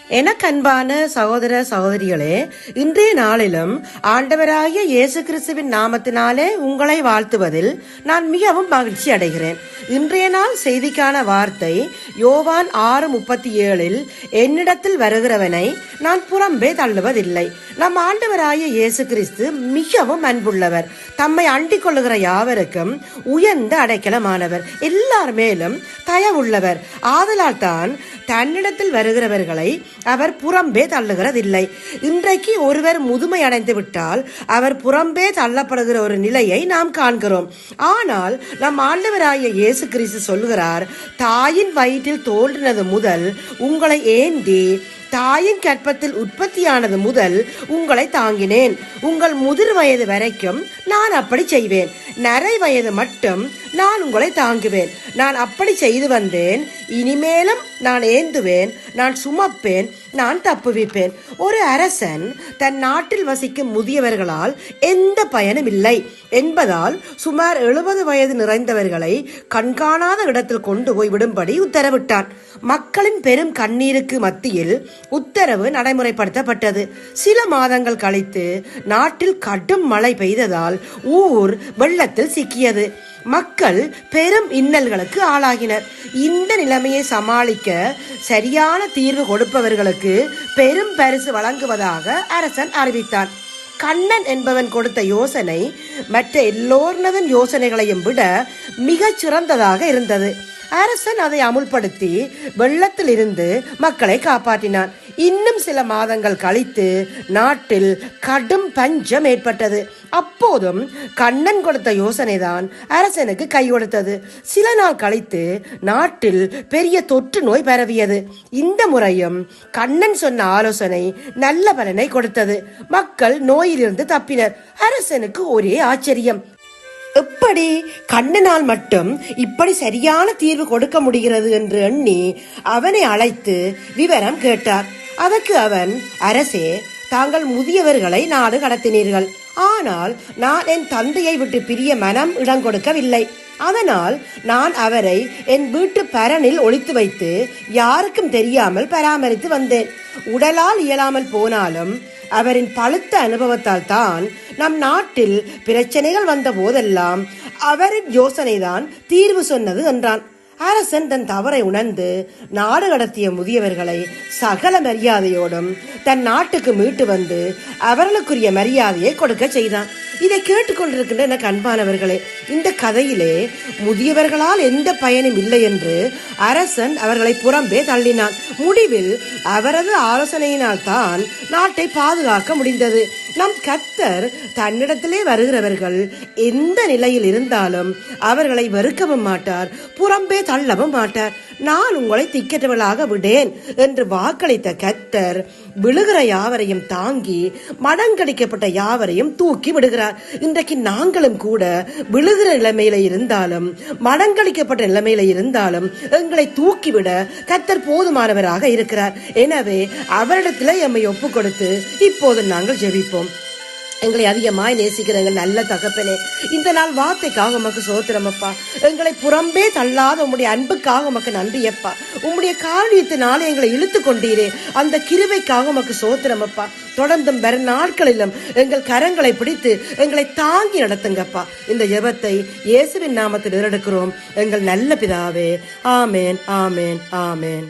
எனக்கு அன்பான சகோதர சகோதரிகளே, இன்றைய நாளிலும் ஆண்டவராகிய இயேசு கிறிஸ்துவின் நாமத்தினாலே உங்களை வாழ்த்துவதில் நான் மிகவும் மகிழ்ச்சி அடைகிறேன். இன்றைய நாள் செய்திக்கான வார்த்தை யோவான் 6:37. என்னிடத்தில் வருகிறவனை நான் புறம்பே தள்ளுவதில்லை. நம் ஆண்டவராகிய இயேசு கிறிஸ்து மிகவும் அன்புள்ளவர். தம்மை அண்டிக் கொள்ளுகிற யாவருக்கும் உயர்ந்த அடைக்கலமானவர். எல்லார் மேலும் தயவுள்ளவர். ஆதலால் தான் தன்னிடத்தில் வருகிறவர்களை அவர் புறம்பே தள்ளுகிறதில்லை. இன்றைக்கு ஒருவர் முதுமை அடைந்து விட்டால் அவர் புறம்பே தள்ளப்படுகிற ஒரு நிலையை நாம் காண்கிறோம். ஆனால் நம் ஆண்டவராகிய இயேசு கிறிஸ்து சொல்கிறார், தாயின் வயிற்றில் தோன்றினது முதல் உங்களை ஏந்தி தாயின் கற்பத்தில் உற்பத்தியானது முதல் உங்களை தாங்கினேன். உங்கள் முதிர் வயது வரைக்கும் நான் அப்படி செய்வேன். நரை வயது மட்டும் நான் உங்களை தாங்குவேன். நான் அப்படி செய்து வந்தேன். இனிமேலும் நான் ஏந்துவேன், நான் சுமப்பேன், நான் தப்புவிப்பேன். ஒரு அரசன் தன் நாட்டில் வசிக்கும் முதியவர்களால் எந்த பயனும் இல்லை என்பதால் சுமார் 70 வயது நிறைந்தவர்களை கண்காணாத இடத்தில் கொண்டு போய் விடும்படி உத்தரவிட்டான். மக்களின் பெரும் கண்ணீருக்கு மத்தியில் உத்தரவு நடைமுறைப்படுத்தப்பட்டது. சில மாதங்கள் கழித்து நாட்டில் கடும் மழை பெய்ததால் ஊர் வெள்ளத்தில் சிக்கியது. மக்கள் பெரும் இன்னல்களுக்கு ஆளாகினர். இந்த நிலைமையை சமாளிக்க சரியான தீர்வு கொடுப்பவர்களுக்கு பெரும் பரிசு வழங்குவதாக அரசன் அறிவித்தான். கண்ணன் என்பவன் கொடுத்த யோசனை மற்ற எல்லோரினதன் யோசனைகளையும் விட மிகச் சிறந்ததாக இருந்தது. அரசன் அதை அமுல்படுத்தி வெள்ளத்தில் இருந்து மக்களை காப்பாற்றினான். இன்னும் சில மாதங்கள் கழித்து நாட்டில் கடும் பஞ்சம் ஏற்பட்டது. அப்போதும் கண்ணன் கொடுத்த யோசனைதான் அரசனுக்கு கை கொடுத்தது. சில நாள் கழித்து நாட்டில் பெரிய தொற்று நோய் பரவியது. இந்த முறையும் கண்ணன் சொன்ன ஆலோசனை நல்ல பலனை கொடுத்தது. மக்கள் நோயிலிருந்து தப்பினர். அரசனுக்கு ஒரே ஆச்சரியம், எப்படி கண்ணனால் மட்டும் இப்படி சரியான தீர்வு கொடுக்க முடிகிறது என்று எண்ணி அவனை அழைத்து விவரம் கேட்டார். அதற்கு அவன், அரசே, தாங்கள் முதியவர்களை நாடு கடத்தினீர்கள். ஆனால் நான் என் தந்தையை விட்டு பிரிய மனம் இடம் கொடுக்கவில்லை. அதனால் நான் அவரை என் வீட்டு பரனில் ஒளித்து வைத்து யாருக்கும் தெரியாமல் பராமரித்து வந்தேன். உடலால் இயலாமல் போனாலும் அவரின் பழுத்த அனுபவத்தால் தான் நம் நாட்டில் பிரச்சனைகள் வந்த போதெல்லாம் அவரின் யோசனைதான் தீர்வு சொன்னது என்றான். அரசன் தன் தவறை உணர்ந்து நாடு கடத்திய முதியவர்களை சகல மரியாதையோடும் தன் நாட்டுக்கு மீட்டு வந்து அவர்களுக்குரிய மரியாதையை கொடுக்க செய்தான். இதை கேட்டுக்கொண்டிருக்கின்ற எனக்கு அன்பானவர்களே, இந்த கதையிலே முதியவர்களால் எந்த பயனும் இல்லை என்று அரசன் அவர்களை புறம்பே தள்ளினான். முடிவில் அவரது ஆலோசனையினால் தான் நாட்டை பாதுகாக்க முடிந்தது. நம் கர்த்தர் தன்னிடத்திலே வருகிறவர்கள் எந்த நிலையில் இருந்தாலும் அவர்களை வெறுக்கவும் மாட்டார், புறம்பே தள்ளவும் மாட்டார். நான் உங்களை திக்கற்றவர்களாக விடேன் என்று வாக்களித்த கர்த்தர் விழுகிற யாவரையும் தாங்கி மடங்கடிக்கப்பட்ட யாவரையும் தூக்கி விடுகிறார். இன்றைக்கு நாங்களும் கூட விழுகிற நிலைமையில இருந்தாலும் மடங்கடிக்கப்பட்ட நிலைமையில இருந்தாலும் எங்களை தூக்கிவிட கர்த்தர் போதுமானவராக இருக்கிறார். எனவே அவரிடத்துல எம்மை ஒப்பு கொடுத்து இப்போது நாங்கள் ஜெபிப்போம். எங்களை அதிகமாய் நேசிக்கிற எங்கள் நல்ல தகப்பனே, இந்த நாள் வார்த்தைக்காக உமக்கு சோத்திரமப்பா. எங்களை புறம்பே தள்ளாத உம்முடைய அன்புக்காக உமக்கு நன்றியப்பா. உம்முடைய காரியத்தினால எங்களை இழுத்து கொண்டீரே, அந்த கிருபைக்காக உமக்கு சோத்திரமப்பா. தொடர்ந்தும் வர நாட்களிலும் எங்கள் கரங்களை பிடித்து எங்களை தாங்கி நடத்துங்கப்பா. இந்த ஜெபத்தை இயேசுவின் நாமத்தில் எடுக்கிறோம் எங்கள் நல்ல பிதாவே. ஆமேன், ஆமேன், ஆமேன்.